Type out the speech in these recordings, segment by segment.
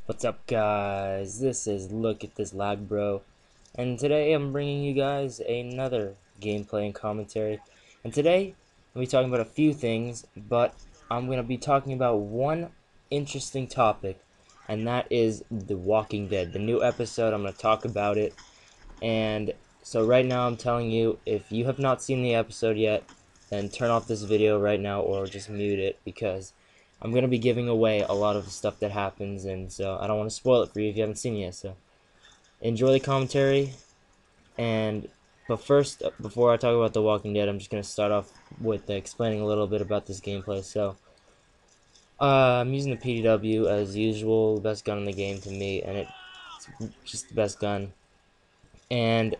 What's up, guys? This is Look at This Lag Bro, and today I'm bringing you guys another gameplay and commentary. And today I'm be talking about a few things, but I'm going to be talking about one interesting topic, and that is The Walking Dead, the new episode. I'm going to talk about it. And so right now I'm telling you, if you have not seen the episode yet, then turn off this video right now or just mute it, because I'm going to be giving away a lot of the stuff that happens, and so I don't want to spoil it for you if you haven't seen it yet. So enjoy the commentary. But first, before I talk about The Walking Dead, I'm just going to start off with explaining a little bit about this gameplay. So I'm using the PDW as usual, the best gun in the game to me, and it's just the best gun. And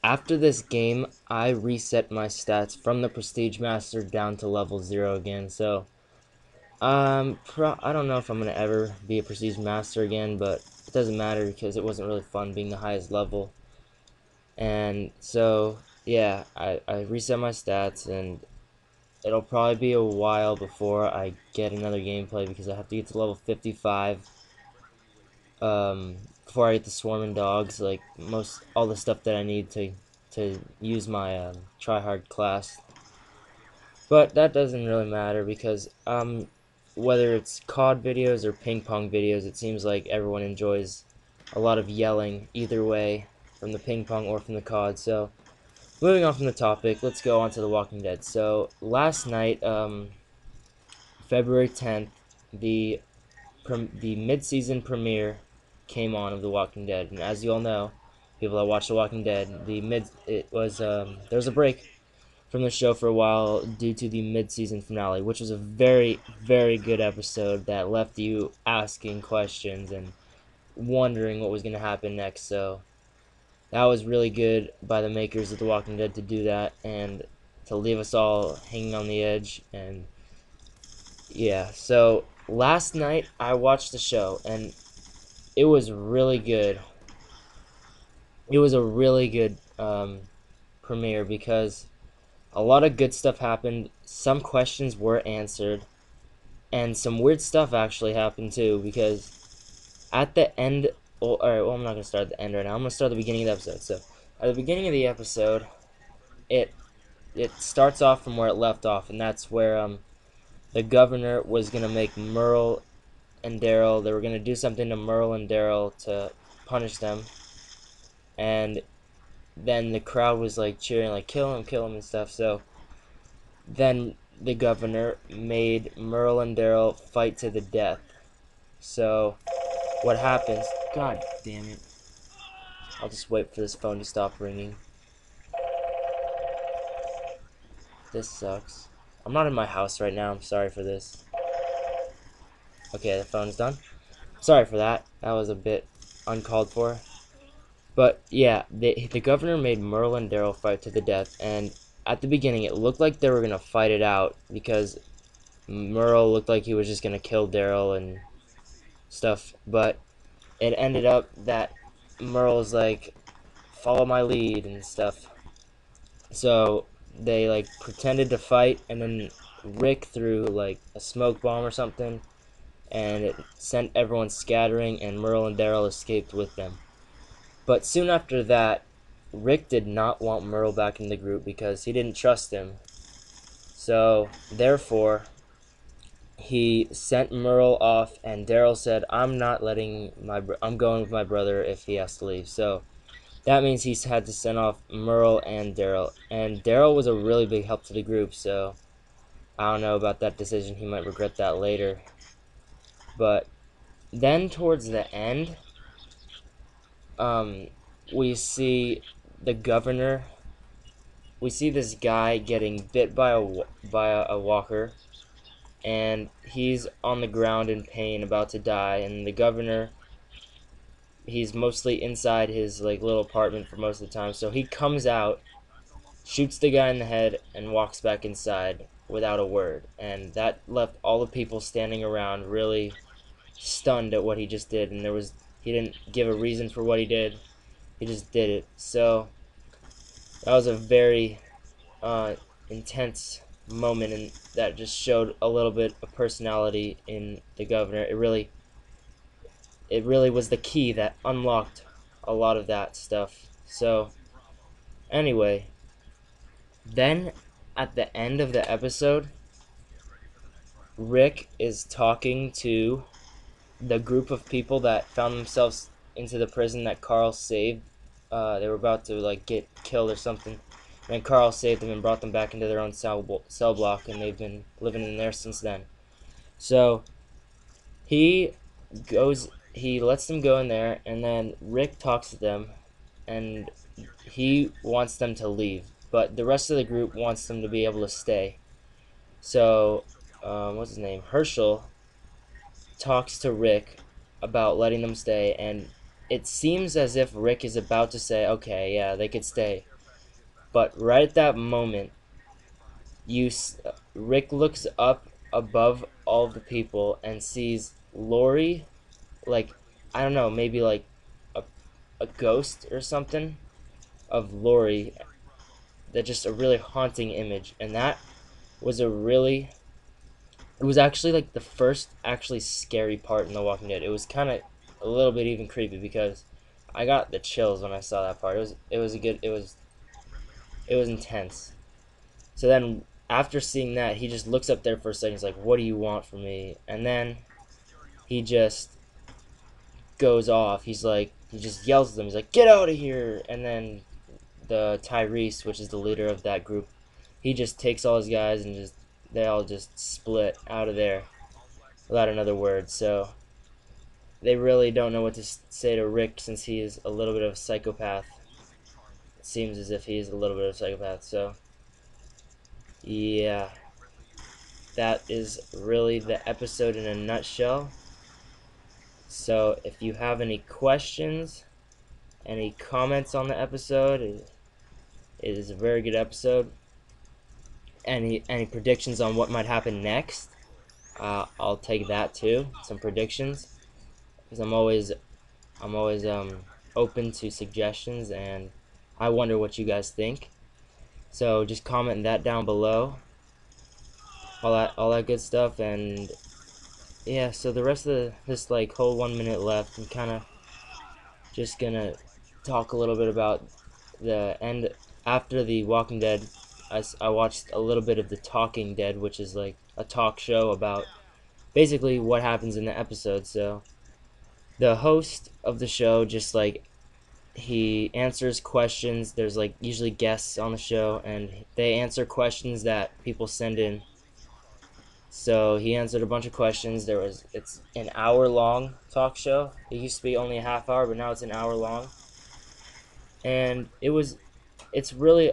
after this game, I reset my stats from the Prestige Master down to level 0 again. So I don't know if I'm gonna ever be a Prestige Master again, but it doesn't matter because it wasn't really fun being the highest level. And so yeah, I reset my stats, and it'll probably be a while before I get another gameplay because I have to get to level 55 before I get the swarming dogs, like most all the stuff that I need to use my tryhard class. But that doesn't really matter because whether it's COD videos or ping pong videos, it seems like everyone enjoys a lot of yelling either way, from the ping pong or from the COD. So moving on from the topic, let's go on to The Walking Dead. So last night, February 10th, the the mid-season premiere came on of The Walking Dead, and as you all know, people that watch The Walking Dead, there was a break from the show for a while due to the mid-season finale, which was a very, very good episode that left you asking questions and wondering what was going to happen next. So that was really good by the makers of The Walking Dead to do that and to leave us all hanging on the edge. And yeah, so last night I watched the show, and it was really good. It was a really good premiere because a lot of good stuff happened. Some questions were answered, and some weird stuff actually happened too. Because at the end, well, all right, well, I'm not gonna start at the end right now. I'm gonna start at the beginning of the episode. So at the beginning of the episode, it it starts off from where it left off, and that's where the governor was gonna make Merle and Daryl. They were gonna do something to Merle and Daryl to punish them, and then the crowd was like cheering, like kill him, and stuff. So then the governor made Merle and Daryl fight to the death. So what happens? God damn it! I'll just wait for this phone to stop ringing. This sucks. I'm not in my house right now. I'm sorry for this. Okay, the phone's done. Sorry for that. That was a bit uncalled for. But yeah, the governor made Merle and Daryl fight to the death, and at the beginning it looked like they were gonna fight it out because Merle looked like he was just gonna kill Daryl and stuff, but it ended up that Merle's like, follow my lead and stuff. So they like pretended to fight, and then Rick threw like a smoke bomb or something, and it sent everyone scattering, and Merle and Daryl escaped with them. But soon after that, Rick did not want Merle back in the group because he didn't trust him. So therefore, he sent Merle off, and Daryl said, I'm going with my brother if he has to leave." So that means he's had to send off Merle and Daryl. And Daryl was a really big help to the group, so I don't know about that decision. He might regret that later. But then towards the end, um, we see the governor. We see this guy getting bit by a walker, and he's on the ground in pain, about to die. And the governor, he's mostly inside his like little apartment for most of the time, so he comes out, shoots the guy in the head, and walks back inside without a word. And that left all the people standing around really stunned at what he just did. And he didn't give a reason for what he did. He just did it. So that was a very intense moment, and that just showed a little bit of personality in the governor. It really it really was the key that unlocked a lot of that stuff. So anyway, then at the end of the episode, Rick is talking to the group of people that found themselves into the prison that Carl saved. They were about to like get killed or something, and then Carl saved them and brought them back into their own cell block, and they've been living in there since then. So he he lets them go in there, and then Rick talks to them, and he wants them to leave, but the rest of the group wants them to be able to stay. So, what's his name? Herschel talks to Rick about letting them stay, and it seems as if Rick is about to say, "Okay, yeah, they could stay," but right at that moment, Rick looks up above all of the people and sees Lori, like I don't know, maybe like a a ghost or something of Lori, that just a really haunting image, and that was a really it was actually like the first actually scary part in The Walking Dead. It was kind of a little bit even creepy because I got the chills when I saw that part. It was a good it was intense. So then after seeing that, he just looks up there for a second. He's like, "What do you want from me?" And then he just goes off. He just yells at them. He's like, "Get out of here!" And then the Tyrese, which is the leader of that group, he just takes all his guys and just they all just split out of there without another word. So they really don't know what to say to Rick since he is a little bit of a psychopath. It seems as if he is a little bit of a psychopath. So yeah, that is really the episode in a nutshell. So if you have any questions, any comments on the episode, it is a very good episode. Any predictions on what might happen next? I'll take that too. Some predictions, because I'm always open to suggestions, and I wonder what you guys think. So just comment that down below. All that good stuff, and yeah. So the rest of this like whole 1 minute left, I'm kind of just gonna talk a little bit about the end after The Walking Dead. I watched a little bit of The Talking Dead, which is like a talk show about basically what happens in the episode. So the host of the show just like he answers questions. There's like usually guests on the show, and they answer questions that people send in. So he answered a bunch of questions. It's an hour long talk show. It used to be only a half hour, but now it's an hour long. And it's really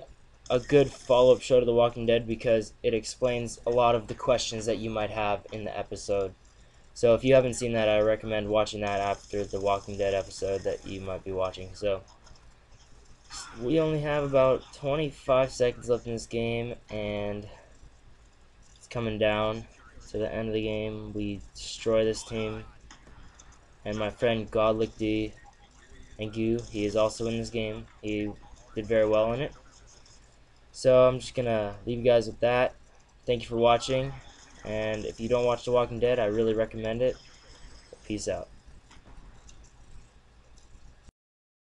a good follow up show to The Walking Dead because it explains a lot of the questions that you might have in the episode. So if you haven't seen that, I recommend watching that after the Walking Dead episode that you might be watching. So we only have about 25 seconds left in this game, and it's coming down to the end of the game. We destroy this team, and my friend Godlick D and Goo, he is also in this game. He did very well in it. So I'm just gonna leave you guys with that. Thank you for watching, and if you don't watch The Walking Dead, I really recommend it. Peace out.